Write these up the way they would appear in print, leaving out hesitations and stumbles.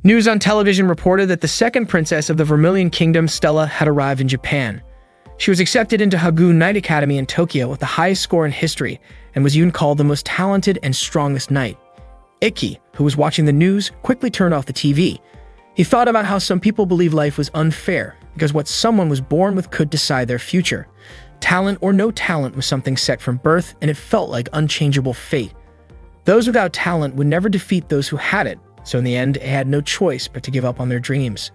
News on television reported that the second princess of the Vermilion Kingdom, Stella, had arrived in Japan. She was accepted into Hagoon Knight Academy in Tokyo with the highest score in history and was even called the most talented and strongest knight. Ikki, who was watching the news, quickly turned off the TV. He thought about how some people believe life was unfair because what someone was born with could decide their future. Talent or no talent was something set from birth, and it felt like unchangeable fate. Those without talent would never defeat those who had it, so in the end, they had no choice but to give up on their dreams.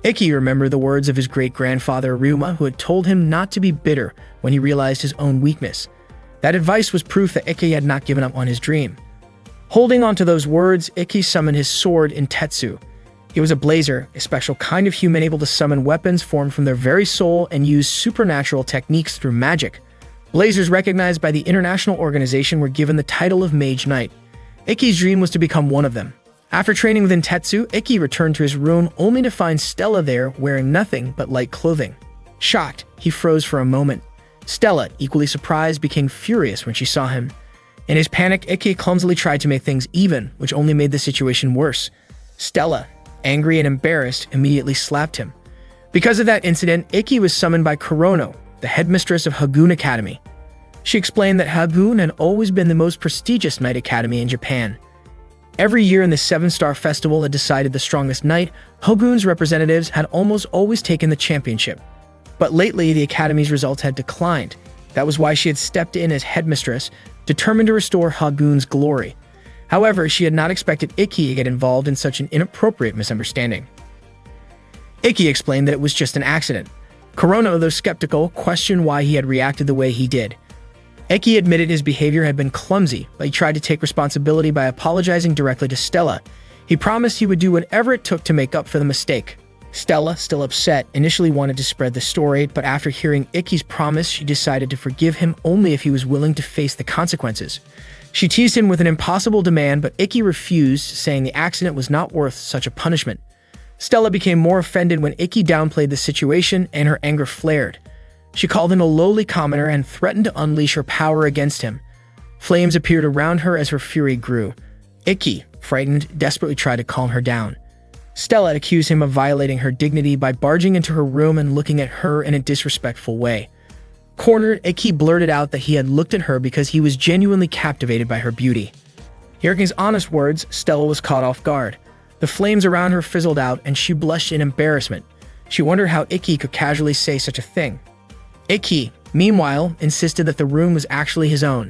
Ikki remembered the words of his great-grandfather Ryuma, who had told him not to be bitter when he realized his own weakness. That advice was proof that Ikki had not given up on his dream. Holding on to those words, Ikki summoned his sword in Tetsu. He was a blazer, a special kind of human able to summon weapons formed from their very soul and use supernatural techniques through magic. Blazers recognized by the international organization were given the title of Mage Knight. Ikki's dream was to become one of them. After training within Tetsu, Ikki returned to his room only to find Stella there wearing nothing but light clothing. Shocked, he froze for a moment. Stella, equally surprised, became furious when she saw him. In his panic, Ikki clumsily tried to make things even, which only made the situation worse. Stella, angry and embarrassed, immediately slapped him. Because of that incident, Ikki was summoned by Kurono, the headmistress of Hagoon Academy. She explained that Hagoon had always been the most prestigious knight academy in Japan. Every year in the Seven-Star Festival had decided the strongest knight, Hagoon's representatives had almost always taken the championship. But lately, the academy's results had declined. That was why she had stepped in as headmistress, determined to restore Hagoon's glory. However, she had not expected Ikki to get involved in such an inappropriate misunderstanding. Ikki explained that it was just an accident. Kurono, though skeptical, questioned why he had reacted the way he did. Ikki admitted his behavior had been clumsy, but he tried to take responsibility by apologizing directly to Stella. He promised he would do whatever it took to make up for the mistake. Stella, still upset, initially wanted to spread the story, but after hearing Ikki's promise, she decided to forgive him only if he was willing to face the consequences. She teased him with an impossible demand, but Ikki refused, saying the accident was not worth such a punishment. Stella became more offended when Ikki downplayed the situation, and her anger flared. She called him a lowly commoner and threatened to unleash her power against him. Flames appeared around her as her fury grew. Ikki, frightened, desperately tried to calm her down. Stella accused him of violating her dignity by barging into her room and looking at her in a disrespectful way. Cornered, Ikki blurted out that he had looked at her because he was genuinely captivated by her beauty. Hearing his honest words, Stella was caught off guard. The flames around her fizzled out and she blushed in embarrassment. She wondered how Ikki could casually say such a thing. Ikki, meanwhile, insisted that the room was actually his own.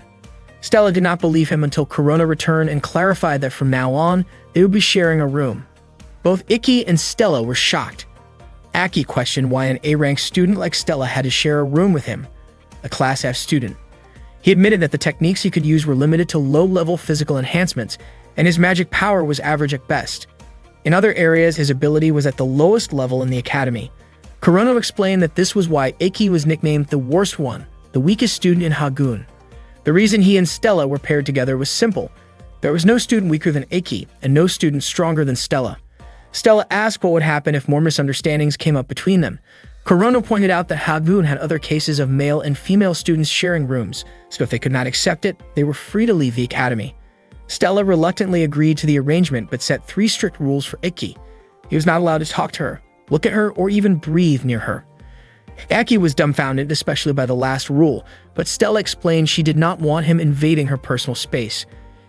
Stella did not believe him until Kurono returned and clarified that from now on, they would be sharing a room. Both Ikki and Stella were shocked. Aki questioned why an A-rank student like Stella had to share a room with him, a Class F student. He admitted that the techniques he could use were limited to low-level physical enhancements, and his magic power was average at best. In other areas, his ability was at the lowest level in the academy. Kurono explained that this was why Ikki was nicknamed the worst one, the weakest student in Hagoon. The reason he and Stella were paired together was simple. There was no student weaker than Ikki, and no student stronger than Stella. Stella asked what would happen if more misunderstandings came up between them. Kurono pointed out that Hagoon had other cases of male and female students sharing rooms, so if they could not accept it, they were free to leave the academy. Stella reluctantly agreed to the arrangement but set 3 strict rules for Ikki. He was not allowed to talk to her, look at her, or even breathe near her. Ikki was dumbfounded, especially by the last rule, but Stella explained she did not want him invading her personal space.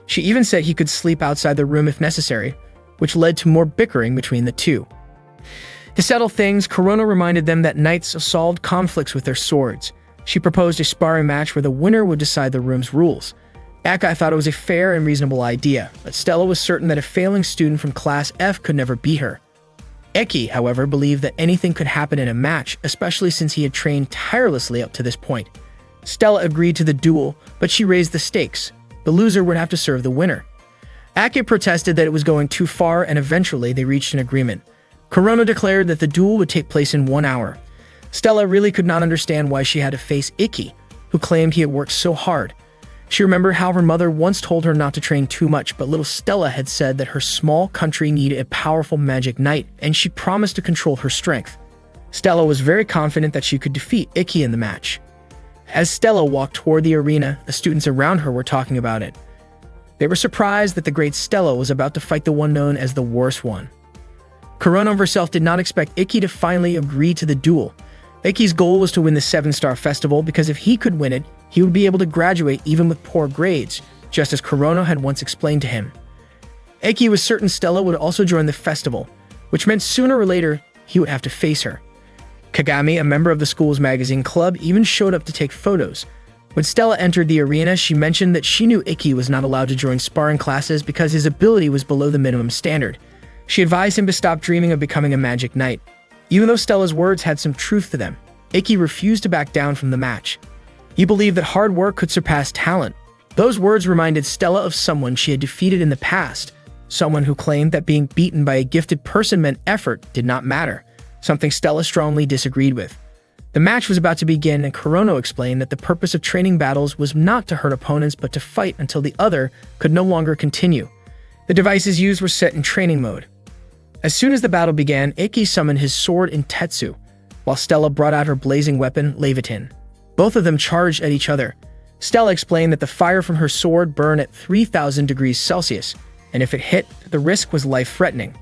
She even said he could sleep outside the room if necessary, which led to more bickering between the two. To settle things, Kurono reminded them that knights solved conflicts with their swords. She proposed a sparring match where the winner would decide the room's rules. Akai thought it was a fair and reasonable idea, but Stella was certain that a failing student from Class F could never beat her. Ikki, however, believed that anything could happen in a match, especially since he had trained tirelessly up to this point. Stella agreed to the duel, but she raised the stakes. The loser would have to serve the winner. Aki protested that it was going too far, and eventually they reached an agreement. Kurono declared that the duel would take place in 1 hour. Stella really could not understand why she had to face Ikki, who claimed he had worked so hard. She remembered how her mother once told her not to train too much, but little Stella had said that her small country needed a powerful magic knight, and she promised to control her strength. Stella was very confident that she could defeat Ikki in the match. As Stella walked toward the arena, the students around her were talking about it. They were surprised that the great Stella was about to fight the one known as the worst one. Kurono herself did not expect Ikki to finally agree to the duel. Ikki's goal was to win the 7-star festival because if he could win it, he would be able to graduate even with poor grades, just as Kurono had once explained to him. Ikki was certain Stella would also join the festival, which meant sooner or later he would have to face her. Kagami, a member of the school's magazine club, even showed up to take photos. When Stella entered the arena, she mentioned that she knew Ikki was not allowed to join sparring classes because his ability was below the minimum standard. She advised him to stop dreaming of becoming a magic knight. Even though Stella's words had some truth to them, Ikki refused to back down from the match. He believed that hard work could surpass talent. Those words reminded Stella of someone she had defeated in the past, someone who claimed that being beaten by a gifted person meant effort did not matter, something Stella strongly disagreed with. The match was about to begin, and Kurono explained that the purpose of training battles was not to hurt opponents but to fight until the other could no longer continue. The devices used were set in training mode. As soon as the battle began, Ikki summoned his sword in Tetsu, while Stella brought out her blazing weapon, Levitin. Both of them charged at each other. Stella explained that the fire from her sword burned at 3,000 degrees Celsius, and if it hit, the risk was life-threatening.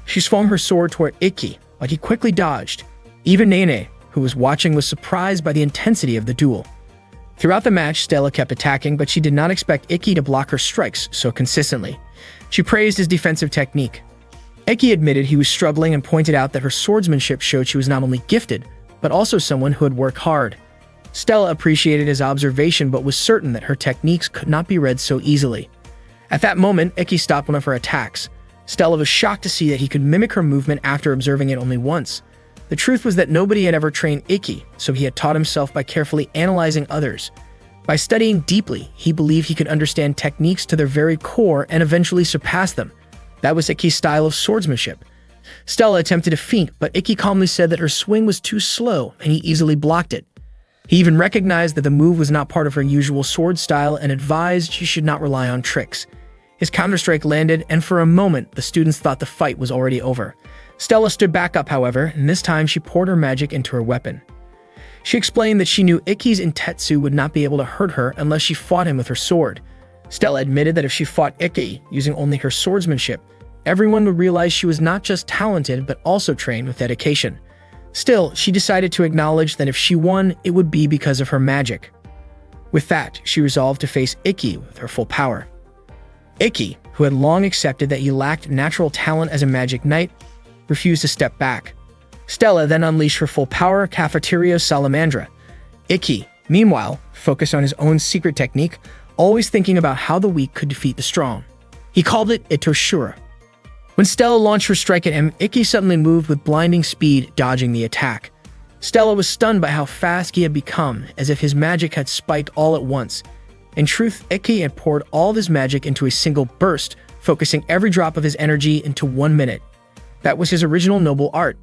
She swung her sword toward Ikki, but he quickly dodged. Even Nene, who was watching, was surprised by the intensity of the duel. Throughout the match, Stella kept attacking, but she did not expect Ikki to block her strikes so consistently. She praised his defensive technique. Ikki admitted he was struggling and pointed out that her swordsmanship showed she was not only gifted, but also someone who had worked hard. Stella appreciated his observation but was certain that her techniques could not be read so easily. At that moment, Ikki stopped one of her attacks. Stella was shocked to see that he could mimic her movement after observing it only once. The truth was that nobody had ever trained Ikki, so he had taught himself by carefully analyzing others. By studying deeply, he believed he could understand techniques to their very core and eventually surpass them. That was Ikki's style of swordsmanship. Stella attempted to feint, but Ikki calmly said that her swing was too slow and he easily blocked it. He even recognized that the move was not part of her usual sword style and advised she should not rely on tricks. His counterstrike landed, and for a moment, the students thought the fight was already over. Stella stood back up, however, and this time she poured her magic into her weapon. She explained that she knew Ikki's Intetsu would not be able to hurt her unless she fought him with her sword. Stella admitted that if she fought Ikki using only her swordsmanship, everyone would realize she was not just talented but also trained with dedication. Still, she decided to acknowledge that if she won, it would be because of her magic. With that, she resolved to face Ikki with her full power. Ikki, who had long accepted that he lacked natural talent as a magic knight, refused to step back. Stella then unleashed her full power, Cafeteria Salamandra. Ikki, meanwhile, focused on his own secret technique, always thinking about how the weak could defeat the strong. He called it Itoshura. When Stella launched her strike at him, Ikki suddenly moved with blinding speed, dodging the attack. Stella was stunned by how fast he had become, as if his magic had spiked all at once. In truth, Ikki had poured all of his magic into a single burst, focusing every drop of his energy into 1 minute. That was his original noble art.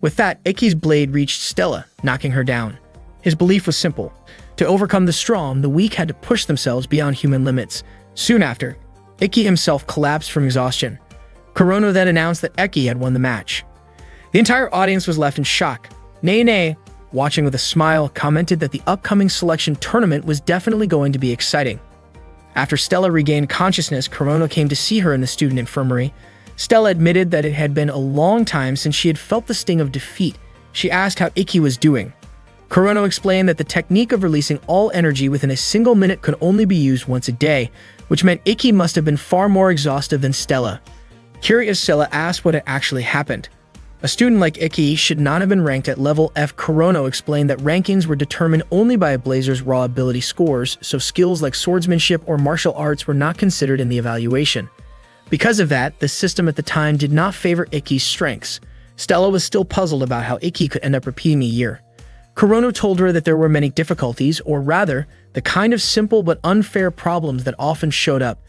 With that, Ikki's blade reached Stella, knocking her down. His belief was simple. To overcome the strong, the weak had to push themselves beyond human limits. Soon after, Ikki himself collapsed from exhaustion. Kurono then announced that Ikki had won the match. The entire audience was left in shock. Nene, watching with a smile, commented that the upcoming selection tournament was definitely going to be exciting. After Stella regained consciousness, Kurono came to see her in the student infirmary. Stella admitted that it had been a long time since she had felt the sting of defeat. She asked how Ikki was doing. Kurono explained that the technique of releasing all energy within a single minute could only be used once a day, which meant Ikki must have been far more exhausted than Stella. Curious, Stella asked what had actually happened. A student like Ikki should not have been ranked at level F. Kurono explained that rankings were determined only by a blazer's raw ability scores, so skills like swordsmanship or martial arts were not considered in the evaluation. Because of that, the system at the time did not favor Ikki's strengths. Stella was still puzzled about how Ikki could end up repeating a year. Kurono told her that there were many difficulties, or rather, the kind of simple but unfair problems that often showed up.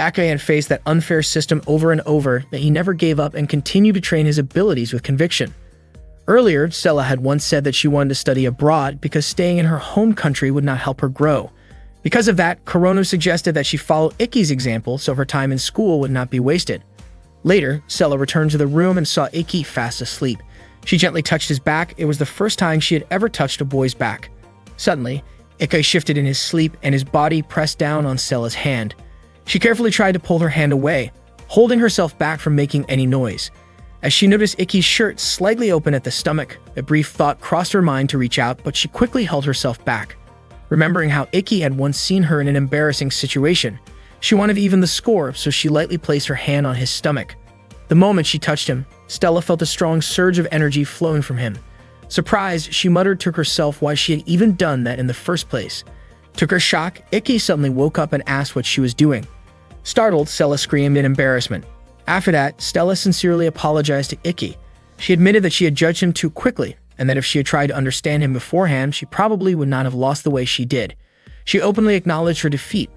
Ikki had faced that unfair system over and over, but he never gave up and continued to train his abilities with conviction. Earlier, Stella had once said that she wanted to study abroad because staying in her home country would not help her grow. Because of that, Kurono suggested that she follow Ikki's example so her time in school would not be wasted. Later, Stella returned to the room and saw Ikki fast asleep. She gently touched his back. It was the first time she had ever touched a boy's back. Suddenly, Ikki shifted in his sleep and his body pressed down on Stella's hand. She carefully tried to pull her hand away, holding herself back from making any noise. As she noticed Ikki's shirt slightly open at the stomach, a brief thought crossed her mind to reach out, but she quickly held herself back. Remembering how Ikki had once seen her in an embarrassing situation, she wanted to even the score, so she lightly placed her hand on his stomach. The moment she touched him, Stella felt a strong surge of energy flowing from him. Surprised, she muttered to herself why she had even done that in the first place. To her shock, Ikki suddenly woke up and asked what she was doing. Startled, Stella screamed in embarrassment. After that, Stella sincerely apologized to Ikki. She admitted that she had judged him too quickly, and that if she had tried to understand him beforehand, she probably would not have lost the way she did. She openly acknowledged her defeat.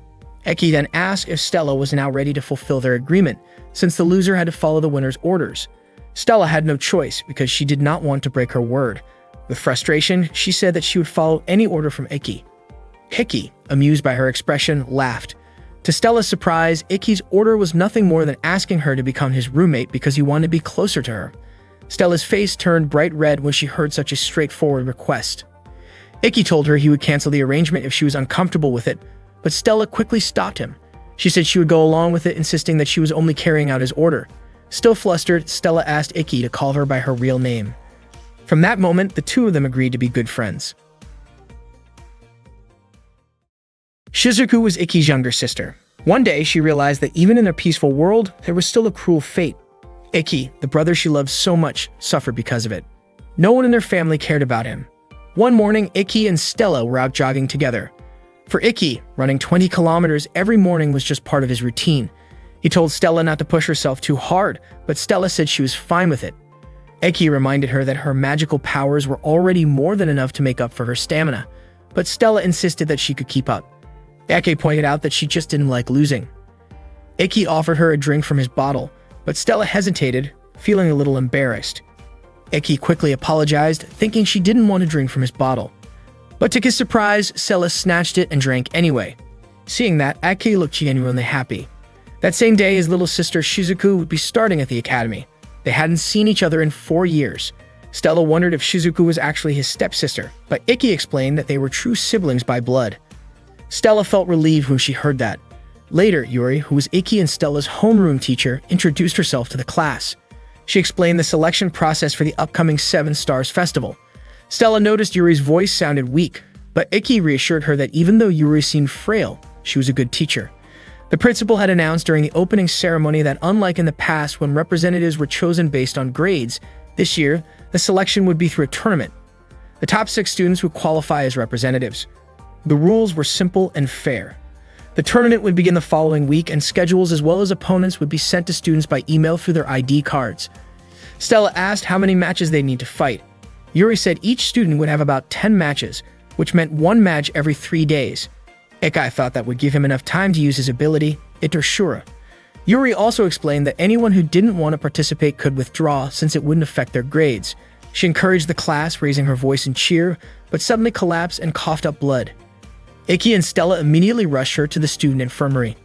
Ikki then asked if Stella was now ready to fulfill their agreement, since the loser had to follow the winner's orders. Stella had no choice because she did not want to break her word. With frustration, she said that she would follow any order from Ikki. Ikki, amused by her expression, laughed. To Stella's surprise, Ikki's order was nothing more than asking her to become his roommate because he wanted to be closer to her. Stella's face turned bright red when she heard such a straightforward request. Ikki told her he would cancel the arrangement if she was uncomfortable with it, but Stella quickly stopped him. She said she would go along with it, insisting that she was only carrying out his order. Still flustered, Stella asked Ikki to call her by her real name. From that moment, the two of them agreed to be good friends. Shizuku was Ikki's younger sister. One day, she realized that even in their peaceful world, there was still a cruel fate. Ikki, the brother she loved so much, suffered because of it. No one in their family cared about him. One morning, Ikki and Stella were out jogging together. For Ikki, running 20 kilometers every morning was just part of his routine. He told Stella not to push herself too hard, but Stella said she was fine with it. Ikki reminded her that her magical powers were already more than enough to make up for her stamina, but Stella insisted that she could keep up. Ikki pointed out that she just didn't like losing. Ikki offered her a drink from his bottle, but Stella hesitated, feeling a little embarrassed. Ikki quickly apologized, thinking she didn't want to drink from his bottle. But to his surprise, Stella snatched it and drank anyway. Seeing that, Ikki looked genuinely happy. That same day, his little sister Shizuku would be starting at the academy. They hadn't seen each other in 4 years. Stella wondered if Shizuku was actually his stepsister, but Ikki explained that they were true siblings by blood. Stella felt relieved when she heard that. Later, Yuri, who was Ikki and Stella's homeroom teacher, introduced herself to the class. She explained the selection process for the upcoming 7 Stars Festival. Stella noticed Yuri's voice sounded weak, but Ikki reassured her that even though Yuri seemed frail, she was a good teacher. The principal had announced during the opening ceremony that unlike in the past when representatives were chosen based on grades, this year, the selection would be through a tournament. The top 6 students would qualify as representatives. The rules were simple and fair. The tournament would begin the following week, and schedules as well as opponents would be sent to students by email through their ID cards. Stella asked how many matches they need to fight. Yuri said each student would have about 10 matches, which meant 1 match every 3 days. Ikki thought that would give him enough time to use his ability, Itershura. Yuri also explained that anyone who didn't want to participate could withdraw since it wouldn't affect their grades. She encouraged the class, raising her voice in cheer, but suddenly collapsed and coughed up blood. Ikki and Stella immediately rushed her to the student infirmary.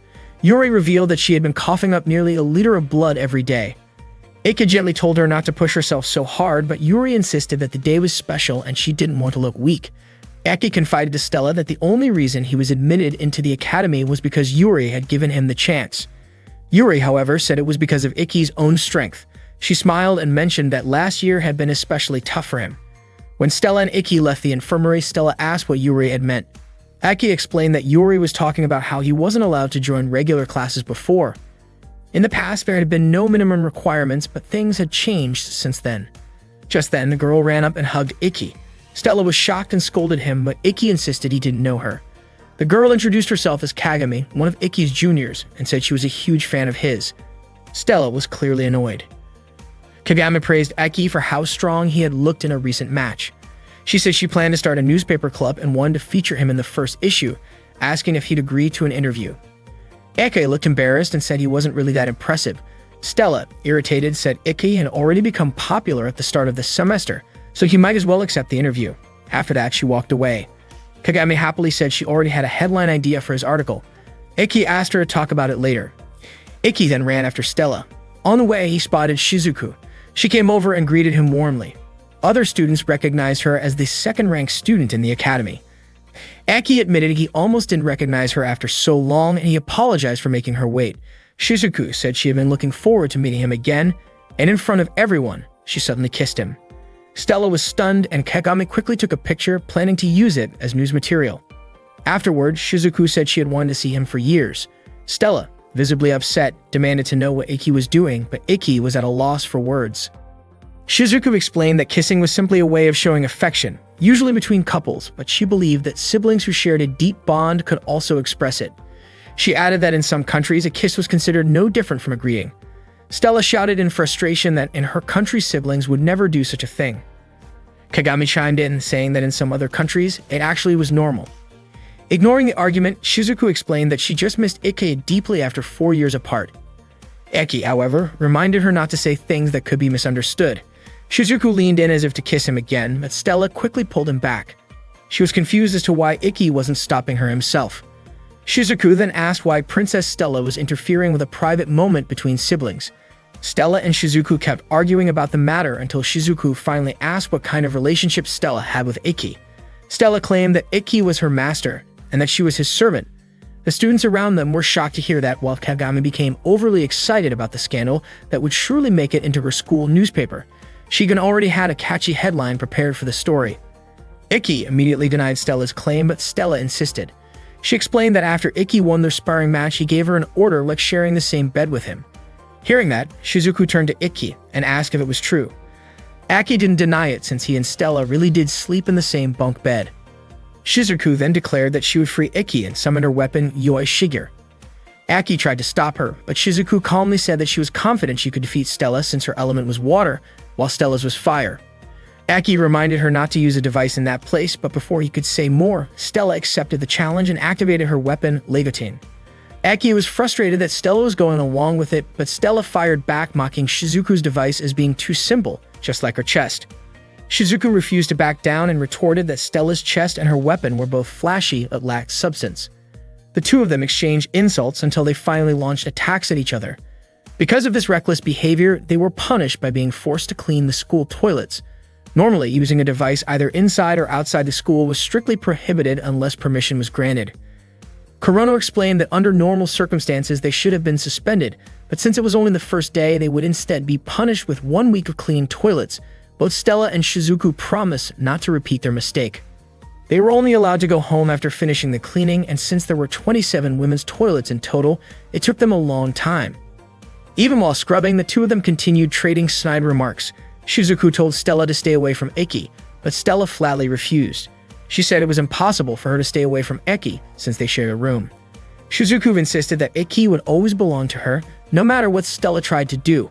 Yuri revealed that she had been coughing up nearly a liter of blood every day. Ikki gently told her not to push herself so hard, but Yuri insisted that the day was special and she didn't want to look weak. Ikki confided to Stella that the only reason he was admitted into the academy was because Yuri had given him the chance. Yuri, however, said it was because of Ikki's own strength. She smiled and mentioned that last year had been especially tough for him. When Stella and Ikki left the infirmary, Stella asked what Yuri had meant. Ikki explained that Yuri was talking about how he wasn't allowed to join regular classes before. In the past, there had been no minimum requirements, but things had changed since then. Just then, the girl ran up and hugged Ikki. Stella was shocked and scolded him, but Ikki insisted he didn't know her. The girl introduced herself as Kagami, one of Ikki's juniors, and said she was a huge fan of his. Stella was clearly annoyed. Kagami praised Ikki for how strong he had looked in a recent match. She said she planned to start a newspaper club and wanted to feature him in the first issue, asking if he'd agree to an interview. Ikki looked embarrassed and said he wasn't really that impressive. Stella, irritated, said Ikki had already become popular at the start of the semester, so he might as well accept the interview. After that, she walked away. Kagami happily said she already had a headline idea for his article. Ikki asked her to talk about it later. Ikki then ran after Stella. On the way, he spotted Shizuku. She came over and greeted him warmly. Other students recognized her as the second-ranked student in the academy. Ikki admitted he almost didn't recognize her after so long, and he apologized for making her wait. Shizuku said she had been looking forward to meeting him again. and in front of everyone, she suddenly kissed him. Stella was stunned, and Kagami quickly took a picture, planning to use it as news material. Afterwards, Shizuku said she had wanted to see him for years. Stella, visibly upset, demanded to know what Ikki was doing, but Ikki was at a loss for words. Shizuku explained that kissing was simply a way of showing affection, usually between couples, but she believed that siblings who shared a deep bond could also express it. She added that in some countries, a kiss was considered no different from a greeting. Stella shouted in frustration that in her country, siblings would never do such a thing. Kagami chimed in, saying that in some other countries, it actually was normal. Ignoring the argument, Shizuku explained that she just missed Ikki deeply after 4 years apart. Ikki, however, reminded her not to say things that could be misunderstood. Shizuku leaned in as if to kiss him again, but Stella quickly pulled him back. She was confused as to why Ikki wasn't stopping her himself. Shizuku then asked why Princess Stella was interfering with a private moment between siblings. Stella and Shizuku kept arguing about the matter until Shizuku finally asked what kind of relationship Stella had with Ikki. Stella claimed that Ikki was her master, and that she was his servant. The students around them were shocked to hear that, while Kagami became overly excited about the scandal that would surely make it into her school newspaper. Shigen already had a catchy headline prepared for the story. Ikki immediately denied Stella's claim, but Stella insisted. She explained that after Ikki won their sparring match, he gave her an order like sharing the same bed with him. Hearing that, Shizuku turned to Ikki and asked if it was true. Ikki didn't deny it, since he and Stella really did sleep in the same bunk bed. Shizuku then declared that she would free Ikki and summoned her weapon, Yoi Shiger. Ikki tried to stop her, but Shizuku calmly said that she was confident she could defeat Stella since her element was water, while Stella's was fire. Ikki reminded her not to use a device in that place, but before he could say more, Stella accepted the challenge and activated her weapon, Leviatine. Ikki was frustrated that Stella was going along with it, but Stella fired back, mocking Shizuku's device as being too simple, just like her chest. Shizuku refused to back down and retorted that Stella's chest and her weapon were both flashy but lacked substance. The two of them exchanged insults until they finally launched attacks at each other. Because of this reckless behavior, they were punished by being forced to clean the school toilets. Normally, using a device either inside or outside the school was strictly prohibited unless permission was granted. Kurono explained that under normal circumstances they should have been suspended, but since it was only the first day, they would instead be punished with 1 week of clean toilets. Both Stella and Shizuku promised not to repeat their mistake. They were only allowed to go home after finishing the cleaning, and since there were 27 women's toilets in total, it took them a long time. Even while scrubbing, the two of them continued trading snide remarks. Shizuku told Stella to stay away from Ikki, but Stella flatly refused. She said it was impossible for her to stay away from Ikki since they shared a room. Shizuku insisted that Ikki would always belong to her, no matter what Stella tried to do.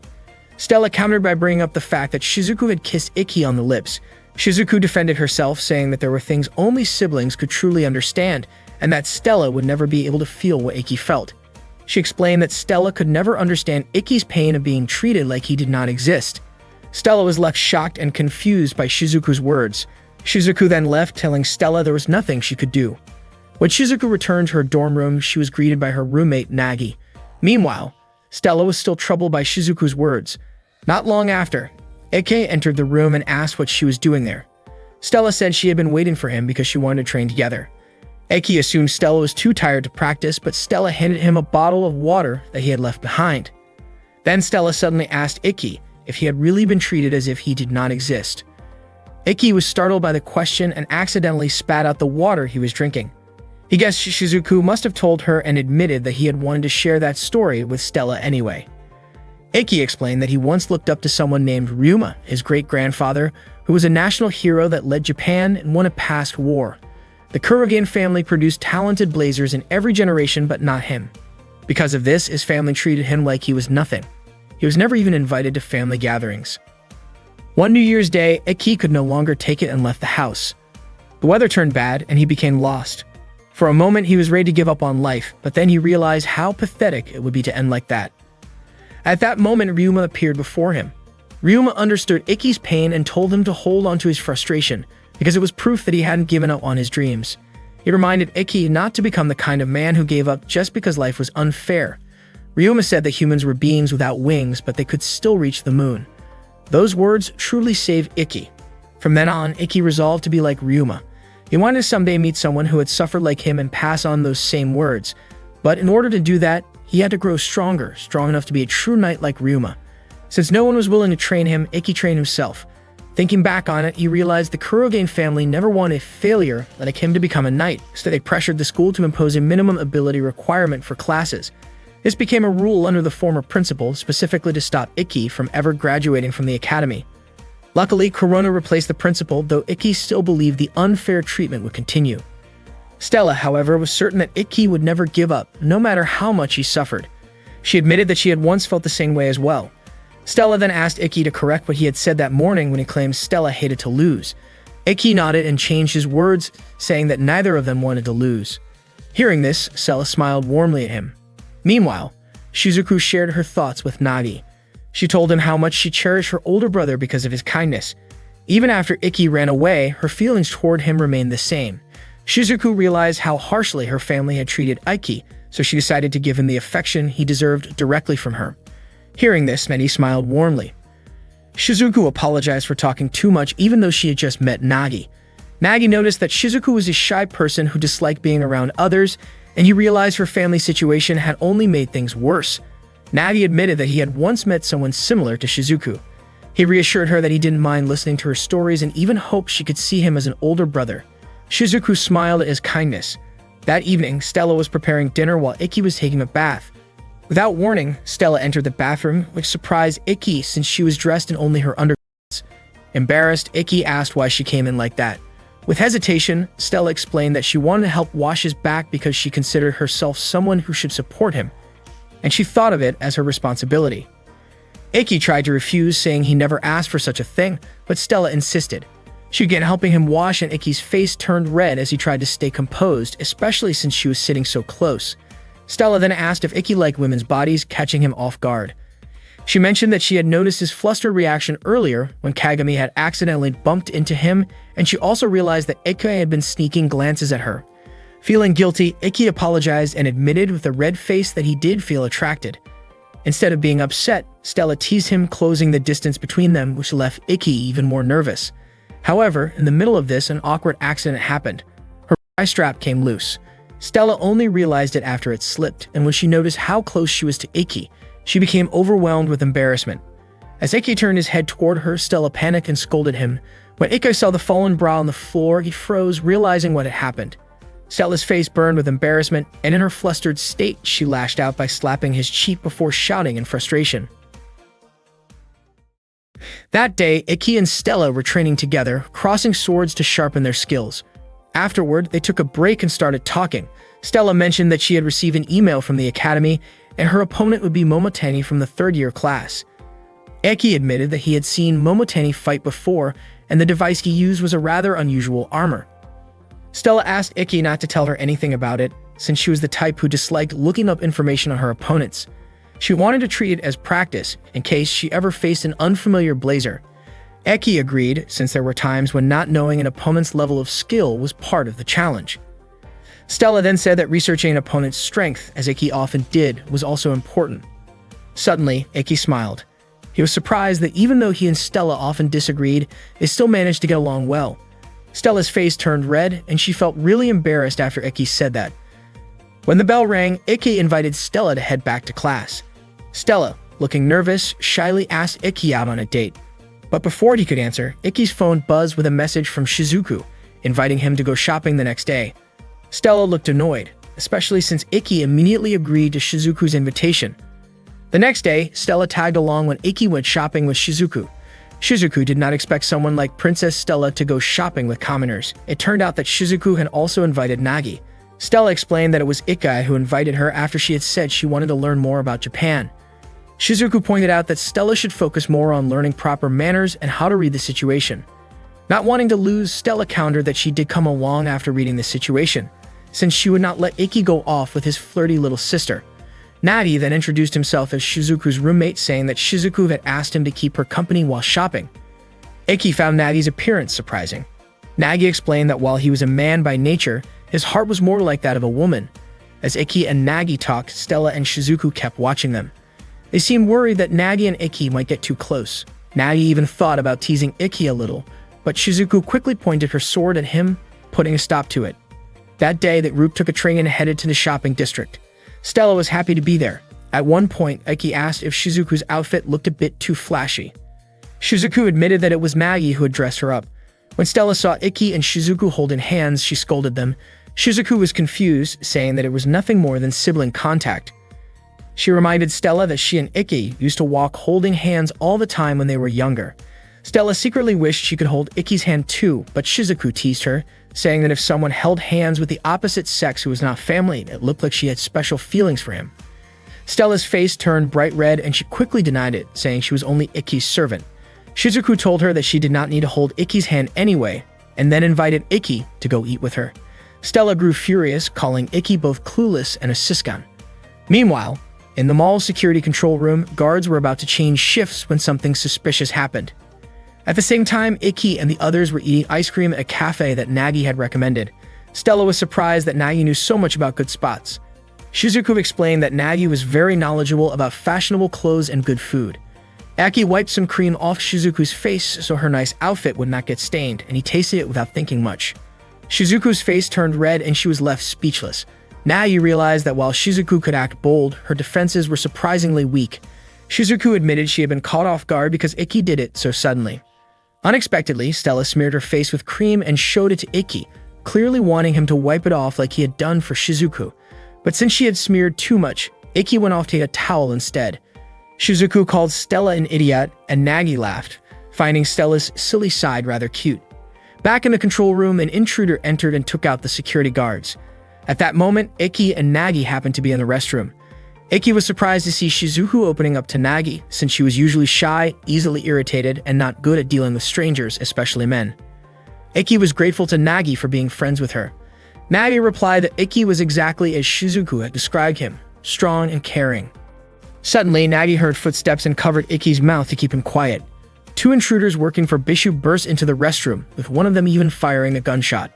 Stella countered by bringing up the fact that Shizuku had kissed Ikki on the lips. Shizuku defended herself, saying that there were things only siblings could truly understand, and that Stella would never be able to feel what Ikki felt. She explained that Stella could never understand Ikki's pain of being treated like he did not exist. Stella was left shocked and confused by Shizuku's words. Shizuku then left, telling Stella there was nothing she could do. When Shizuku returned to her dorm room, she was greeted by her roommate, Nagi. Meanwhile, Stella was still troubled by Shizuku's words. Not long after, Ikki entered the room and asked what she was doing there. Stella said she had been waiting for him because she wanted to train together. Ikki assumed Stella was too tired to practice, but Stella handed him a bottle of water that he had left behind. Then Stella suddenly asked Ikki if he had really been treated as if he did not exist. Ikki was startled by the question and accidentally spat out the water he was drinking. He guessed Shizuku must have told her and admitted that he had wanted to share that story with Stella anyway. Ikki explained that he once looked up to someone named Ryuma, his great-grandfather, who was a national hero that led Japan and won a past war. The Kurogen family produced talented blazers in every generation, but not him. Because of this, his family treated him like he was nothing. He was never even invited to family gatherings. One New Year's Day, Ikki could no longer take it and left the house. The weather turned bad, and he became lost. For a moment, he was ready to give up on life, but then he realized how pathetic it would be to end like that. At that moment, Ryuma appeared before him. Ryuma understood Ikki's pain and told him to hold on to his frustration, because it was proof that he hadn't given up on his dreams. He reminded Ikki not to become the kind of man who gave up just because life was unfair. Ryuma said that humans were beings without wings, but they could still reach the moon. Those words truly saved Ikki. From then on, Ikki resolved to be like Ryuma. He wanted to someday meet someone who had suffered like him and pass on those same words. But in order to do that, he had to grow stronger, strong enough to be a true knight like Ryuma. Since no one was willing to train him, Ikki trained himself. Thinking back on it, he realized the Kurogane family never wanted failure like him to become a knight, so they pressured the school to impose a minimum ability requirement for classes. This became a rule under the former principal, specifically to stop Ikki from ever graduating from the academy. Luckily, Corona replaced the principal, though Ikki still believed the unfair treatment would continue. Stella, however, was certain that Ikki would never give up, no matter how much he suffered. She admitted that she had once felt the same way as well. Stella then asked Ikki to correct what he had said that morning when he claimed Stella hated to lose. Ikki nodded and changed his words, saying that neither of them wanted to lose. Hearing this, Stella smiled warmly at him. Meanwhile, Shizuku shared her thoughts with Nagi. She told him how much she cherished her older brother because of his kindness. Even after Ikki ran away, her feelings toward him remained the same. Shizuku realized how harshly her family had treated Ikki, so she decided to give him the affection he deserved directly from her. Hearing this, Medi smiled warmly. Shizuku apologized for talking too much even though she had just met Nagi. Nagi noticed that Shizuku was a shy person who disliked being around others, and he realized her family situation had only made things worse. Nagi admitted that he had once met someone similar to Shizuku. He reassured her that he didn't mind listening to her stories and even hoped she could see him as an older brother. Shizuku smiled at his kindness. That evening, Stella was preparing dinner while Ikki was taking a bath. Without warning, Stella entered the bathroom, which surprised Ikki since she was dressed in only her undergarments. Embarrassed, Ikki asked why she came in like that. With hesitation, Stella explained that she wanted to help wash his back because she considered herself someone who should support him, and she thought of it as her responsibility. Ikki tried to refuse, saying he never asked for such a thing, but Stella insisted. She began helping him wash, and Ikki's face turned red as he tried to stay composed, especially since she was sitting so close. Stella then asked if Ikki liked women's bodies, catching him off guard. She mentioned that she had noticed his flustered reaction earlier when Kagami had accidentally bumped into him, and she also realized that Ikki had been sneaking glances at her. Feeling guilty, Ikki apologized and admitted with a red face that he did feel attracted. Instead of being upset, Stella teased him, closing the distance between them, which left Ikki even more nervous. However, in the middle of this, an awkward accident happened. Her eye strap came loose. Stella only realized it after it slipped, and when she noticed how close she was to Ikki, she became overwhelmed with embarrassment. As Ikki turned his head toward her, Stella panicked and scolded him. When Ikki saw the fallen bra on the floor, he froze, realizing what had happened. Stella's face burned with embarrassment, and in her flustered state, she lashed out by slapping his cheek before shouting in frustration. That day, Ikki and Stella were training together, crossing swords to sharpen their skills. Afterward, they took a break and started talking. Stella mentioned that she had received an email from the academy, and her opponent would be Momotani from the third-year class. Ikki admitted that he had seen Momotani fight before, and the device he used was a rather unusual armor. Stella asked Ikki not to tell her anything about it, since she was the type who disliked looking up information on her opponents. She wanted to treat it as practice, in case she ever faced an unfamiliar blazer. Ikki agreed, since there were times when not knowing an opponent's level of skill was part of the challenge. Stella then said that researching an opponent's strength, as Ikki often did, was also important. Suddenly, Ikki smiled. He was surprised that even though he and Stella often disagreed, they still managed to get along well. Stella's face turned red, and she felt really embarrassed after Ikki said that. When the bell rang, Ikki invited Stella to head back to class. Stella, looking nervous, shyly asked Ikki out on a date. But before he could answer, Ikki's phone buzzed with a message from Shizuku, inviting him to go shopping the next day. Stella looked annoyed, especially since Ikki immediately agreed to Shizuku's invitation. The next day, Stella tagged along when Ikki went shopping with Shizuku. Shizuku did not expect someone like Princess Stella to go shopping with commoners. It turned out that Shizuku had also invited Nagi. Stella explained that it was Ikki who invited her after she had said she wanted to learn more about Japan. Shizuku pointed out that Stella should focus more on learning proper manners and how to read the situation. Not wanting to lose, Stella countered that she did come along after reading the situation, since she would not let Ikki go off with his flirty little sister. Nagi then introduced himself as Shizuku's roommate, saying that Shizuku had asked him to keep her company while shopping. Ikki found Nagi's appearance surprising. Nagi explained that while he was a man by nature, his heart was more like that of a woman. As Ikki and Nagi talked, Stella and Shizuku kept watching them. They seemed worried that Nagi and Ikki might get too close. Nagi even thought about teasing Ikki a little, but Shizuku quickly pointed her sword at him, putting a stop to it. That day, the group took a train and headed to the shopping district. Stella was happy to be there. At one point, Iki asked if Shizuku's outfit looked a bit too flashy. Shizuku admitted that it was Nagi who had dressed her up. When Stella saw Iki and Shizuku holding hands, she scolded them. Shizuku was confused, saying that it was nothing more than sibling contact. She reminded Stella that she and Iki used to walk holding hands all the time when they were younger. Stella secretly wished she could hold Iki's hand too, but Shizuku teased her, saying that if someone held hands with the opposite sex who was not family, it looked like she had special feelings for him. Stella's face turned bright red and she quickly denied it, saying she was only Iki's servant. Shizuku told her that she did not need to hold Iki's hand anyway, and then invited Iki to go eat with her. Stella grew furious, calling Iki both clueless and a siskan. Meanwhile, in the mall's security control room, guards were about to change shifts when something suspicious happened. At the same time, Iki and the others were eating ice cream at a cafe that Nagi had recommended. Stella was surprised that Nagi knew so much about good spots. Shizuku explained that Nagi was very knowledgeable about fashionable clothes and good food. Aki wiped some cream off Shizuku's face so her nice outfit would not get stained, and he tasted it without thinking much. Shizuku's face turned red and she was left speechless. Nagi realized that while Shizuku could act bold, her defenses were surprisingly weak. Shizuku admitted she had been caught off guard because Iki did it so suddenly. Unexpectedly, Stella smeared her face with cream and showed it to Iki, clearly wanting him to wipe it off like he had done for Shizuku. But since she had smeared too much, Iki went off to get a towel instead. Shizuku called Stella an idiot, and Nagi laughed, finding Stella's silly side rather cute. Back in the control room, an intruder entered and took out the security guards. At that moment, Iki and Nagi happened to be in the restroom. Iki was surprised to see Shizuku opening up to Nagi, since she was usually shy, easily irritated, and not good at dealing with strangers, especially men. Iki was grateful to Nagi for being friends with her. Nagi replied that Iki was exactly as Shizuku had described him, strong and caring. Suddenly, Nagi heard footsteps and covered Iki's mouth to keep him quiet. Two intruders working for Bishu burst into the restroom, with one of them even firing a gunshot.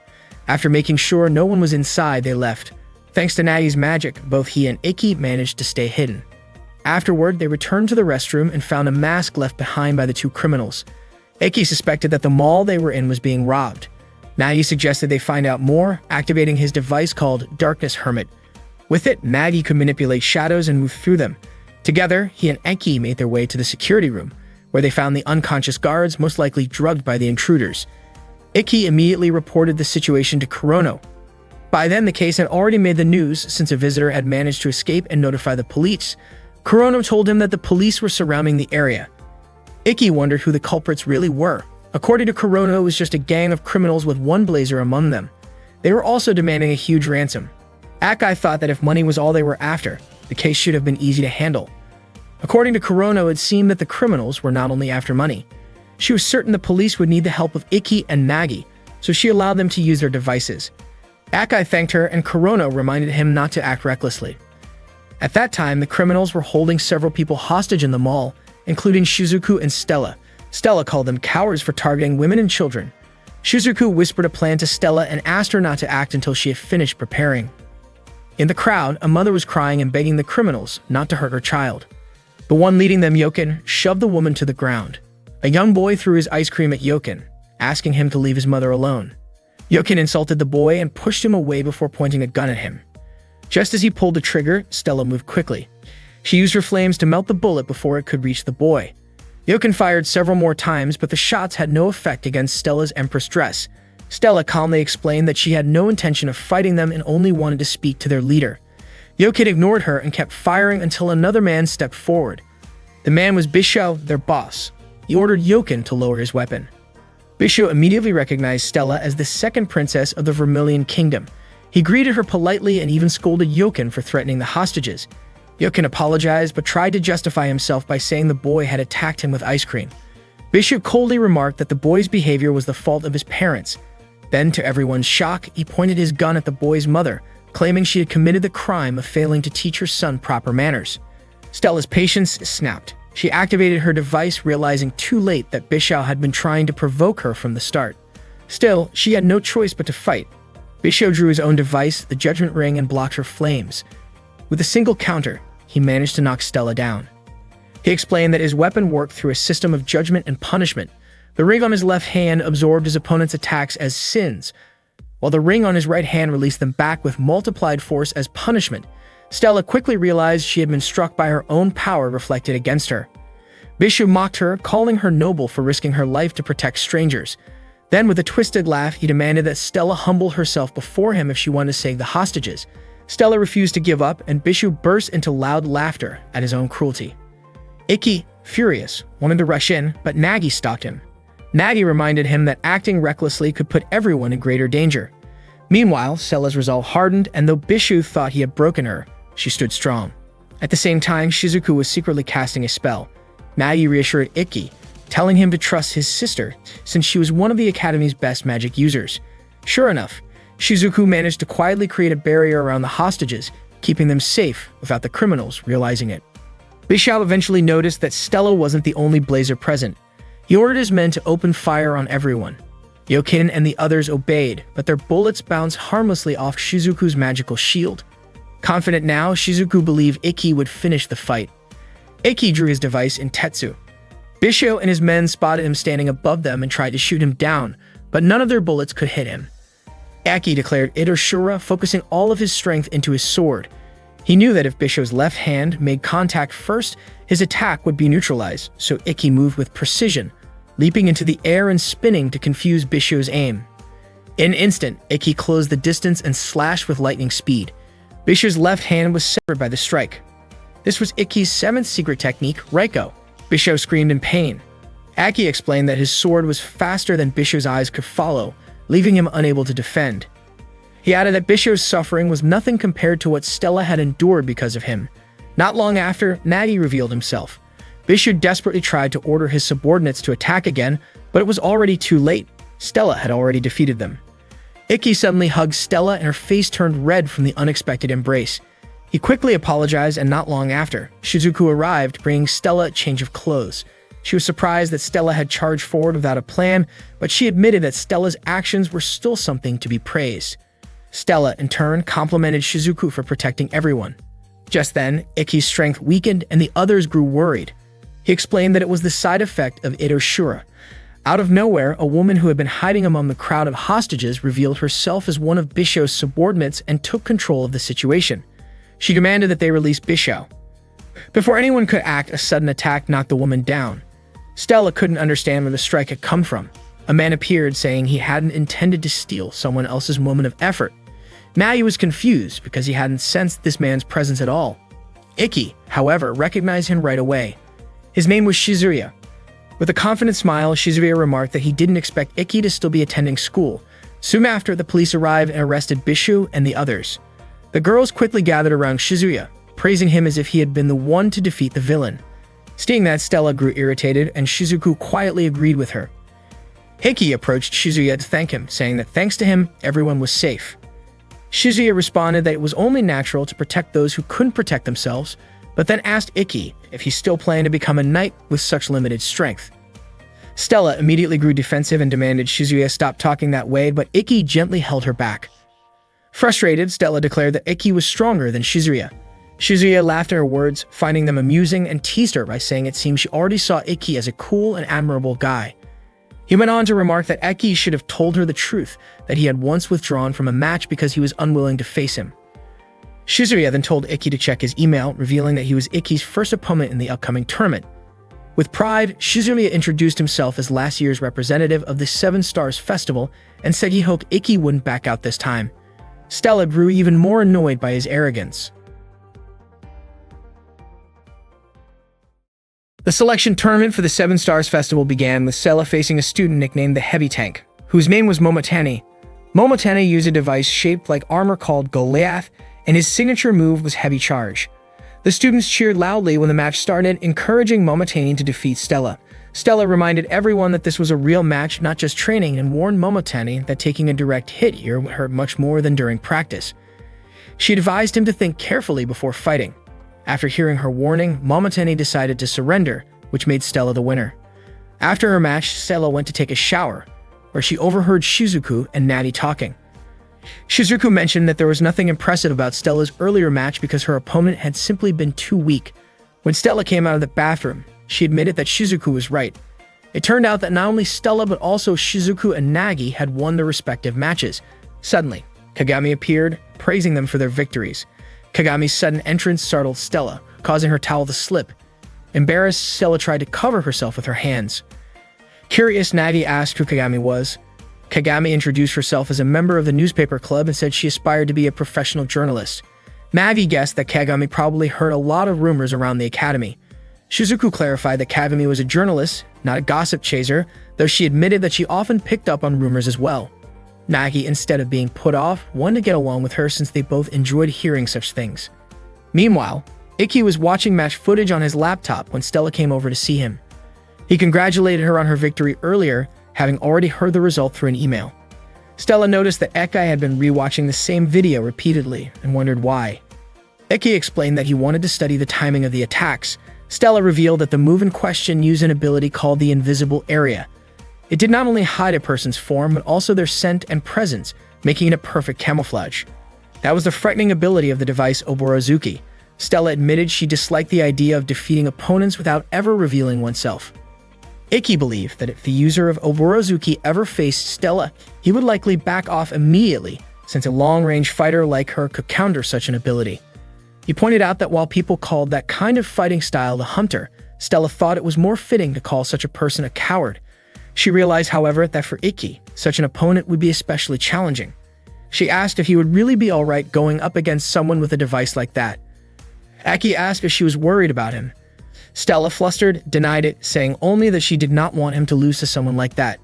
After making sure no one was inside, they left. Thanks to Nagi's magic, both he and Iki managed to stay hidden. Afterward, they returned to the restroom and found a mask left behind by the two criminals. Iki suspected that the mall they were in was being robbed. Nagi suggested they find out more, activating his device called Darkness Hermit. With it, Nagi could manipulate shadows and move through them. Together, he and Iki made their way to the security room, where they found the unconscious guards, most likely drugged by the intruders. Iki immediately reported the situation to Kurono. By then, the case had already made the news since a visitor had managed to escape and notify the police. Kurono told him that the police were surrounding the area. Iki wondered who the culprits really were. According to Kurono, it was just a gang of criminals with one blazer among them. They were also demanding a huge ransom. Akai thought that if money was all they were after, the case should have been easy to handle. According to Kurono, it seemed that the criminals were not only after money. She was certain the police would need the help of Iki and Nagi, so she allowed them to use their devices. Akai thanked her, and Kurono reminded him not to act recklessly. At that time, the criminals were holding several people hostage in the mall, including Shizuku and Stella. Stella called them cowards for targeting women and children. Shizuku whispered a plan to Stella and asked her not to act until she had finished preparing. In the crowd, a mother was crying and begging the criminals not to hurt her child. The one leading them, Yoken, shoved the woman to the ground. A young boy threw his ice cream at Yoken, asking him to leave his mother alone. Yoken insulted the boy and pushed him away before pointing a gun at him. Just as he pulled the trigger, Stella moved quickly. She used her flames to melt the bullet before it could reach the boy. Yoken fired several more times, but the shots had no effect against Stella's Empress dress. Stella calmly explained that she had no intention of fighting them and only wanted to speak to their leader. Yoken ignored her and kept firing until another man stepped forward. The man was Bisho, their boss. He ordered Yoken to lower his weapon. Bisho immediately recognized Stella as the second princess of the Vermilion Kingdom. He greeted her politely and even scolded Yoken for threatening the hostages. Yoken apologized but tried to justify himself by saying the boy had attacked him with ice cream. Bisho coldly remarked that the boy's behavior was the fault of his parents. Then, to everyone's shock, he pointed his gun at the boy's mother, claiming she had committed the crime of failing to teach her son proper manners. Stella's patience snapped. She activated her device, realizing too late that Bisho had been trying to provoke her from the start. Still, she had no choice but to fight. Bisho drew his own device, the Judgment Ring, and blocked her flames. With a single counter, he managed to knock Stella down. He explained that his weapon worked through a system of judgment and punishment. The ring on his left hand absorbed his opponent's attacks as sins, while the ring on his right hand released them back with multiplied force as punishment. Stella quickly realized she had been struck by her own power reflected against her. Bishu mocked her, calling her noble for risking her life to protect strangers. Then, with a twisted laugh, he demanded that Stella humble herself before him if she wanted to save the hostages. Stella refused to give up, and Bishu burst into loud laughter at his own cruelty. Ikki, furious, wanted to rush in, but Nagi stopped him. Nagi reminded him that acting recklessly could put everyone in greater danger. Meanwhile, Stella's resolve hardened, and though Bishu thought he had broken her, she stood strong. At the same time, Shizuku was secretly casting a spell. Nagi reassured Ikki, telling him to trust his sister, since she was one of the Academy's best magic users. Sure enough, Shizuku managed to quietly create a barrier around the hostages, keeping them safe without the criminals realizing it. Bishu eventually noticed that Stella wasn't the only blazer present. He ordered his men to open fire on everyone. Yokin and the others obeyed, but their bullets bounced harmlessly off Shizuku's magical shield. Confident now, Shizuku believed Ikki would finish the fight. Ikki drew his device in Tetsu. Bishu and his men spotted him standing above them and tried to shoot him down, but none of their bullets could hit him. Ikki declared Itoshura, focusing all of his strength into his sword. He knew that if Bishu's left hand made contact first, his attack would be neutralized, so Ikki moved with precision, leaping into the air and spinning to confuse Bishu's aim. In an instant, Ikki closed the distance and slashed with lightning speed. Bishu's left hand was severed by the strike. This was Ikki's seventh secret technique, Reiko. Bishu screamed in pain. Ikki explained that his sword was faster than Bishu's eyes could follow, leaving him unable to defend. He added that Bishu's suffering was nothing compared to what Stella had endured because of him. Not long after, Nagi revealed himself. Bishu desperately tried to order his subordinates to attack again, but it was already too late. Stella had already defeated them. Ikki suddenly hugged Stella and her face turned red from the unexpected embrace. He quickly apologized, and not long after, Shizuku arrived, bringing Stella a change of clothes. She was surprised that Stella had charged forward without a plan, but she admitted that Stella's actions were still something to be praised. Stella, in turn, complimented Shizuku for protecting everyone. Just then, Ikki's strength weakened and the others grew worried. He explained that it was the side effect of Itoshura. Out of nowhere, a woman who had been hiding among the crowd of hostages revealed herself as one of Bishu's subordinates and took control of the situation. She demanded that they release Bishu. Before anyone could act, a sudden attack knocked the woman down. Stella couldn't understand where the strike had come from. A man appeared, saying he hadn't intended to steal someone else's moment of effort. Nagi was confused because he hadn't sensed this man's presence at all. Ikki, however, recognized him right away. His name was Shizuya. With a confident smile, Shizuya remarked that he didn't expect Ikki to still be attending school. Soon after, the police arrived and arrested Bishu and the others. The girls quickly gathered around Shizuya, praising him as if he had been the one to defeat the villain. Seeing that, Stella grew irritated, and Shizuku quietly agreed with her. Ikki approached Shizuya to thank him, saying that thanks to him, everyone was safe. Shizuya responded that it was only natural to protect those who couldn't protect themselves, but then asked Ikki if he still planned to become a knight with such limited strength. Stella immediately grew defensive and demanded Shizuya stop talking that way, but Ikki gently held her back. Frustrated, Stella declared that Ikki was stronger than Shizuya. Shizuya laughed at her words, finding them amusing, and teased her by saying it seemed she already saw Ikki as a cool and admirable guy. He went on to remark that Ikki should have told her the truth, that he had once withdrawn from a match because he was unwilling to face him. Shizuya then told Ikki to check his email, revealing that he was Ikki's first opponent in the upcoming tournament. With pride, Shizuya introduced himself as last year's representative of the Seven Stars Festival and said he hoped Ikki wouldn't back out this time. Stella grew even more annoyed by his arrogance. The selection tournament for the Seven Stars Festival began with Stella facing a student nicknamed the Heavy Tank, whose name was Momotani. Momotani used a device shaped like armor called Goliath, and his signature move was Heavy Charge. The students cheered loudly when the match started, encouraging Momotani to defeat Stella. Stella reminded everyone that this was a real match, not just training, and warned Momotani that taking a direct hit here would hurt much more than during practice. She advised him to think carefully before fighting. After hearing her warning, Momotani decided to surrender, which made Stella the winner. After her match, Stella went to take a shower, where she overheard Shizuku and Nagi talking. Shizuku mentioned that there was nothing impressive about Stella's earlier match because her opponent had simply been too weak. When Stella came out of the bathroom, she admitted that Shizuku was right. It turned out that not only Stella but also Shizuku and Nagi had won their respective matches. Suddenly, Kagami appeared, praising them for their victories. Kagami's sudden entrance startled Stella, causing her towel to slip. Embarrassed, Stella tried to cover herself with her hands. Curious, Nagi asked who Kagami was. Kagami introduced herself as a member of the newspaper club and said she aspired to be a professional journalist. Nagi guessed that Kagami probably heard a lot of rumors around the academy. Shizuku clarified that Kagami was a journalist, not a gossip chaser, though she admitted that she often picked up on rumors as well. Nagi, instead of being put off, wanted to get along with her since they both enjoyed hearing such things. Meanwhile, Ikki was watching match footage on his laptop when Stella came over to see him. He congratulated her on her victory earlier, having already heard the result through an email. Stella noticed that Ikki had been rewatching the same video repeatedly and wondered why. Ikki explained that he wanted to study the timing of the attacks. Stella revealed that the move in question used an ability called the Invisible Area. It did not only hide a person's form, but also their scent and presence, making it a perfect camouflage. That was the frightening ability of the device Oborozuki. Stella admitted she disliked the idea of defeating opponents without ever revealing oneself. Ikki believed that if the user of Oborozuki ever faced Stella, he would likely back off immediately, since a long-range fighter like her could counter such an ability. He pointed out that while people called that kind of fighting style the hunter, Stella thought it was more fitting to call such a person a coward. She realized, however, that for Ikki, such an opponent would be especially challenging. She asked if he would really be alright going up against someone with a device like that. Ikki asked if she was worried about him. Stella, flustered, denied it, saying only that she did not want him to lose to someone like that.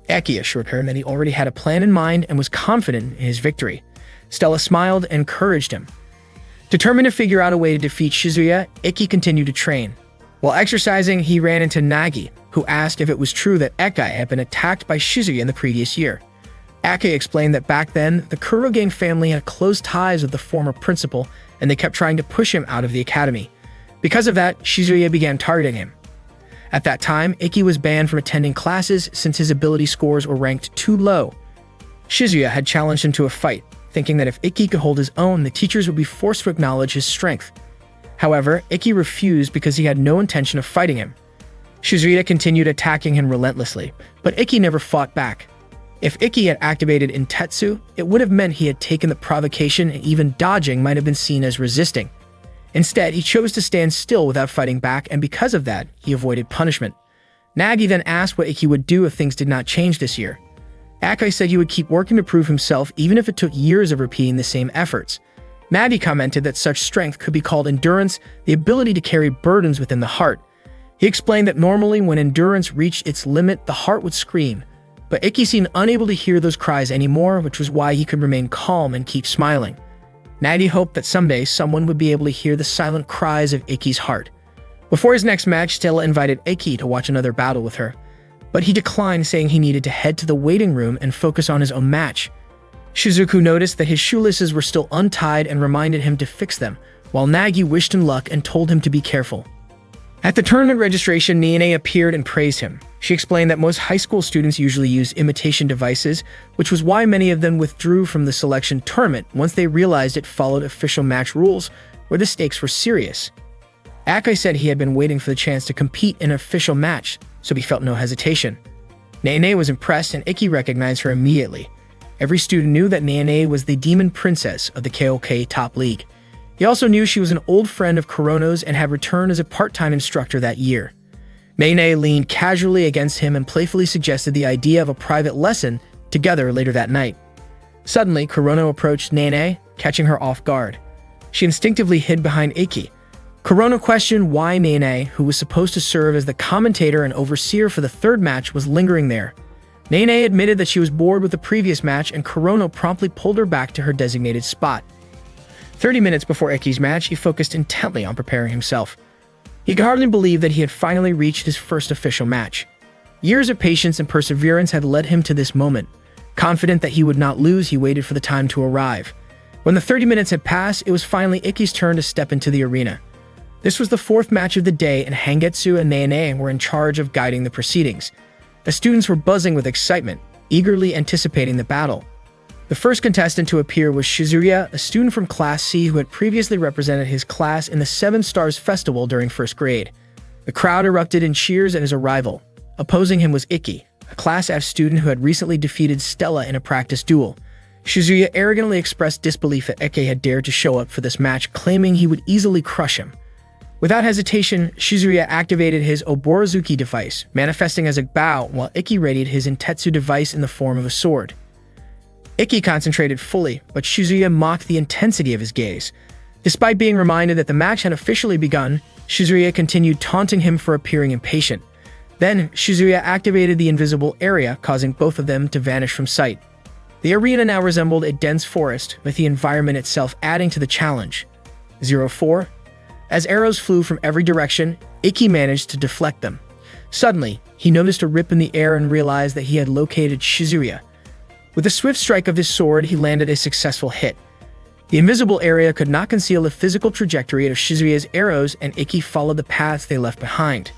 Ikki assured her that he already had a plan in mind and was confident in his victory. Stella smiled and encouraged him. Determined to figure out a way to defeat Shizuya, Ikki continued to train. While exercising, he ran into Nagi, who asked if it was true that Ikki had been attacked by Shizuya in the previous year. Ikki explained that back then, the Kurogen family had close ties with the former principal, and they kept trying to push him out of the academy. Because of that, Shizuya began targeting him. At that time, Ikki was banned from attending classes since his ability scores were ranked too low. Shizuya had challenged him to a fight, thinking that if Ikki could hold his own, the teachers would be forced to acknowledge his strength. However, Ikki refused because he had no intention of fighting him. Shizuya continued attacking him relentlessly, but Ikki never fought back. If Ikki had activated Intetsu, it would have meant he had taken the provocation, and even dodging might have been seen as resisting. Instead, he chose to stand still without fighting back, and because of that, he avoided punishment. Nagi then asked what Ikki would do if things did not change this year. Ikki said he would keep working to prove himself even if it took years of repeating the same efforts. Nagi commented that such strength could be called endurance, the ability to carry burdens within the heart. He explained that normally when endurance reached its limit, the heart would scream. But Ikki seemed unable to hear those cries anymore, which was why he could remain calm and keep smiling. Nagi hoped that someday someone would be able to hear the silent cries of Ikki's heart. Before his next match, Stella invited Ikki to watch another battle with her, but he declined, saying he needed to head to the waiting room and focus on his own match. Shizuku noticed that his shoelaces were still untied and reminded him to fix them, while Nagi wished him luck and told him to be careful. At the tournament registration, Nene appeared and praised him. She explained that most high school students usually use imitation devices, which was why many of them withdrew from the selection tournament once they realized it followed official match rules, where the stakes were serious. Ikki said he had been waiting for the chance to compete in an official match, so he felt no hesitation. Nene was impressed, and Ikki recognized her immediately. Every student knew that Nene was the demon princess of the KOK Top League. He also knew she was an old friend of Kurono's and had returned as a part-time instructor that year. Nene leaned casually against him and playfully suggested the idea of a private lesson together later that night. Suddenly, Kurono approached Nene, catching her off guard. She instinctively hid behind Ikki. Kurono questioned why Nene, who was supposed to serve as the commentator and overseer for the third match, was lingering there. Nene admitted that she was bored with the previous match, and Kurono promptly pulled her back to her designated spot. 30 minutes before Ikki's match, he focused intently on preparing himself. He could hardly believe that he had finally reached his first official match. Years of patience and perseverance had led him to this moment. Confident that he would not lose, he waited for the time to arrive. When the 30 minutes had passed, it was finally Ikki's turn to step into the arena. This was the fourth match of the day, and Hangetsu and Nene were in charge of guiding the proceedings. The students were buzzing with excitement, eagerly anticipating the battle. The first contestant to appear was Shizuya, a student from Class C who had previously represented his class in the Seven Stars Festival during first grade. The crowd erupted in cheers at his arrival. Opposing him was Ikki, a Class F student who had recently defeated Stella in a practice duel. Shizuya arrogantly expressed disbelief that Eke had dared to show up for this match, claiming he would easily crush him. Without hesitation, Shizuya activated his Oborozuki device, manifesting as a bow, while Ikki readied his Intetsu device in the form of a sword. Ikki concentrated fully, but Shizuya mocked the intensity of his gaze. Despite being reminded that the match had officially begun, Shizuya continued taunting him for appearing impatient. Then, Shizuya activated the invisible area, causing both of them to vanish from sight. The arena now resembled a dense forest, with the environment itself adding to the challenge. 04. As arrows flew from every direction, Ikki managed to deflect them. Suddenly, he noticed a rip in the air and realized that he had located Shizuya. With a swift strike of his sword, he landed a successful hit. The invisible area could not conceal the physical trajectory of Shizuya's arrows, and Ikki followed the paths they left behind.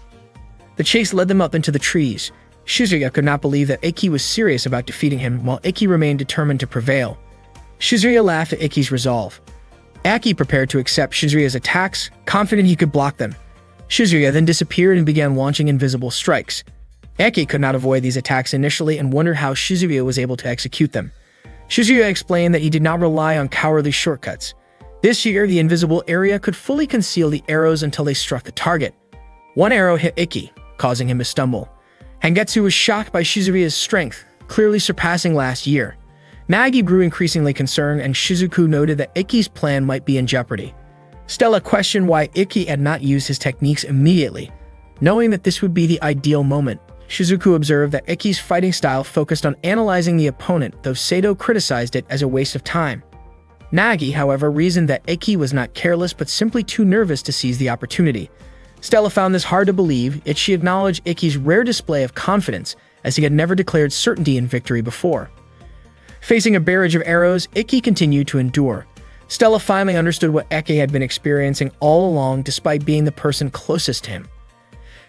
The chase led them up into the trees. Shizuya could not believe that Ikki was serious about defeating him, while Ikki remained determined to prevail. Shizuya laughed at Ikki's resolve. Ikki prepared to accept Shizuya's attacks, confident he could block them. Shizuya then disappeared and began launching invisible strikes. Ikki could not avoid these attacks initially and wondered how Shizuya was able to execute them. Shizuya explained that he did not rely on cowardly shortcuts. This year, the invisible area could fully conceal the arrows until they struck the target. One arrow hit Ikki, causing him to stumble. Hangetsu was shocked by Shizuya's strength, clearly surpassing last year. Nagi grew increasingly concerned, and Shizuku noted that Ikki's plan might be in jeopardy. Stella questioned why Ikki had not used his techniques immediately. Knowing that this would be the ideal moment, Shizuku observed that Ikki's fighting style focused on analyzing the opponent, though Sato criticized it as a waste of time. Nagi, however, reasoned that Ikki was not careless but simply too nervous to seize the opportunity. Stella found this hard to believe, yet she acknowledged Ikki's rare display of confidence, as he had never declared certainty in victory before. Facing a barrage of arrows, Ikki continued to endure. Stella finally understood what Ikki had been experiencing all along, despite being the person closest to him.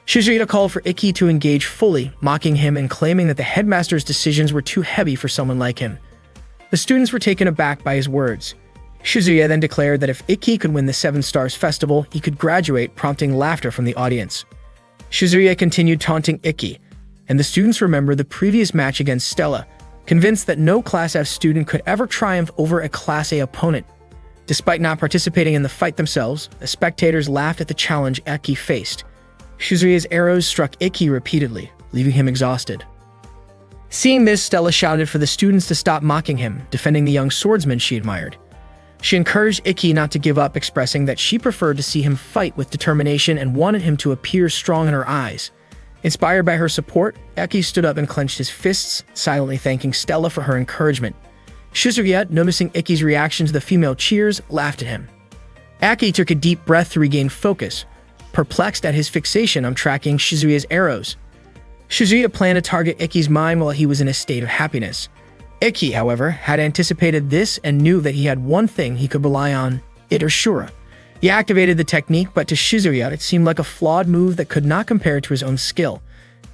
Shizuya called for Ikki to engage fully, mocking him and claiming that the headmaster's decisions were too heavy for someone like him. The students were taken aback by his words. Shizuya then declared that if Ikki could win the Seven Stars Festival, he could graduate, prompting laughter from the audience. Shizuya continued taunting Ikki, and the students remembered the previous match against Stella, convinced that no Class F student could ever triumph over a Class A opponent. Despite not participating in the fight themselves, the spectators laughed at the challenge Ikki faced. Shizuya's arrows struck Ikki repeatedly, leaving him exhausted. Seeing this, Stella shouted for the students to stop mocking him, defending the young swordsman she admired. She encouraged Ikki not to give up, expressing that she preferred to see him fight with determination and wanted him to appear strong in her eyes. Inspired by her support, Ikki stood up and clenched his fists, silently thanking Stella for her encouragement. Shizuya, noticing Ikki's reaction to the female cheers, laughed at him. Ikki took a deep breath to regain focus, perplexed at his fixation on tracking Shizuya's arrows. Shizuya planned to target Ikki's mind while he was in a state of happiness. Ikki, however, had anticipated this and knew that he had one thing he could rely on, Itershura. He activated the technique, but to Shizuya it seemed like a flawed move that could not compare to his own skill.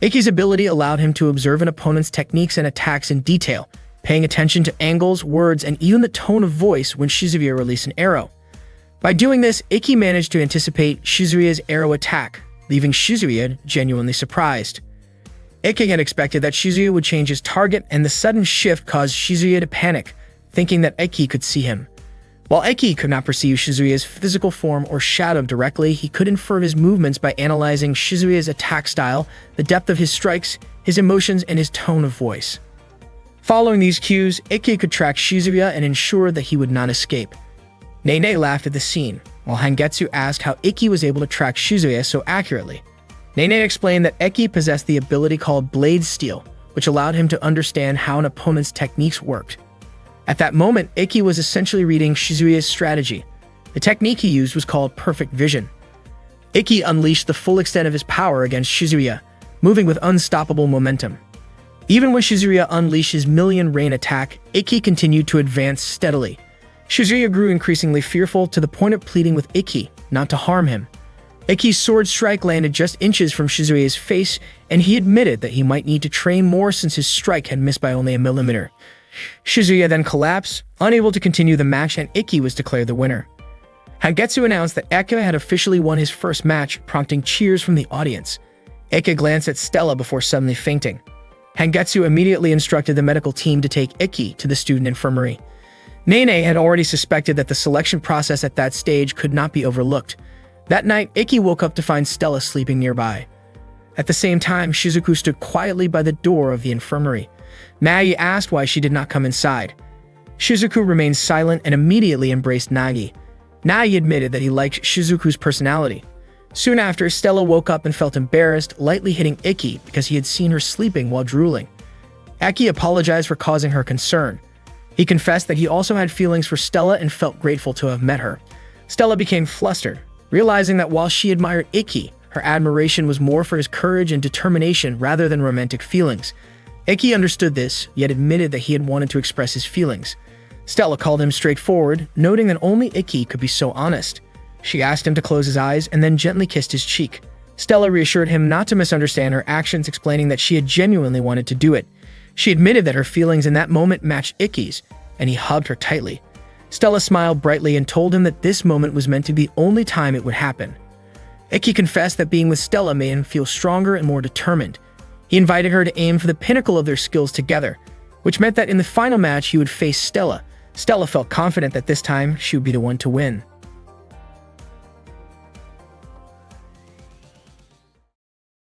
Ikki's ability allowed him to observe an opponent's techniques and attacks in detail, paying attention to angles, words, and even the tone of voice when Shizuya released an arrow. By doing this, Ikki managed to anticipate Shizuya's arrow attack, leaving Shizuya genuinely surprised. Ikki had expected that Shizuya would change his target, and the sudden shift caused Shizuya to panic, thinking that Ikki could see him. While Ikki could not perceive Shizuya's physical form or shadow directly, he could infer his movements by analyzing Shizuya's attack style, the depth of his strikes, his emotions, and his tone of voice. Following these cues, Ikki could track Shizuya and ensure that he would not escape. Nene laughed at the scene, while Hangetsu asked how Ikki was able to track Shizuya so accurately. Nene explained that Ikki possessed the ability called Blade Steel, which allowed him to understand how an opponent's techniques worked. At that moment, Ikki was essentially reading Shizuya's strategy. The technique he used was called Perfect Vision. Ikki unleashed the full extent of his power against Shizuya, moving with unstoppable momentum. Even when Shizuya unleashed his Million Rain attack, Ikki continued to advance steadily. Shizuya grew increasingly fearful, to the point of pleading with Ikki not to harm him. Ikki's sword strike landed just inches from Shizuya's face, and he admitted that he might need to train more since his strike had missed by only a millimeter. Shizuya then collapsed, unable to continue the match, and Ikki was declared the winner. Hangetsu announced that Ikki had officially won his first match, prompting cheers from the audience. Ikki glanced at Stella before suddenly fainting. Hangetsu immediately instructed the medical team to take Ikki to the student infirmary. Nene had already suspected that the selection process at that stage could not be overlooked. That night, Ikki woke up to find Stella sleeping nearby. At the same time, Shizuku stood quietly by the door of the infirmary. Nagi asked why she did not come inside. Shizuku remained silent and immediately embraced Nagi. Nagi admitted that he liked Shizuku's personality. Soon after, Stella woke up and felt embarrassed, lightly hitting Ikki because he had seen her sleeping while drooling. Ikki apologized for causing her concern. He confessed that he also had feelings for Stella and felt grateful to have met her. Stella became flustered, realizing that while she admired Ikki, her admiration was more for his courage and determination rather than romantic feelings. Ikki understood this, yet admitted that he had wanted to express his feelings. Stella called him straightforward, noting that only Ikki could be so honest. She asked him to close his eyes and then gently kissed his cheek. Stella reassured him not to misunderstand her actions, explaining that she had genuinely wanted to do it. She admitted that her feelings in that moment matched Ikki's, and he hugged her tightly. Stella smiled brightly and told him that this moment was meant to be the only time it would happen. Ikki confessed that being with Stella made him feel stronger and more determined. He invited her to aim for the pinnacle of their skills together, which meant that in the final match he would face Stella. Stella felt confident that this time she would be the one to win.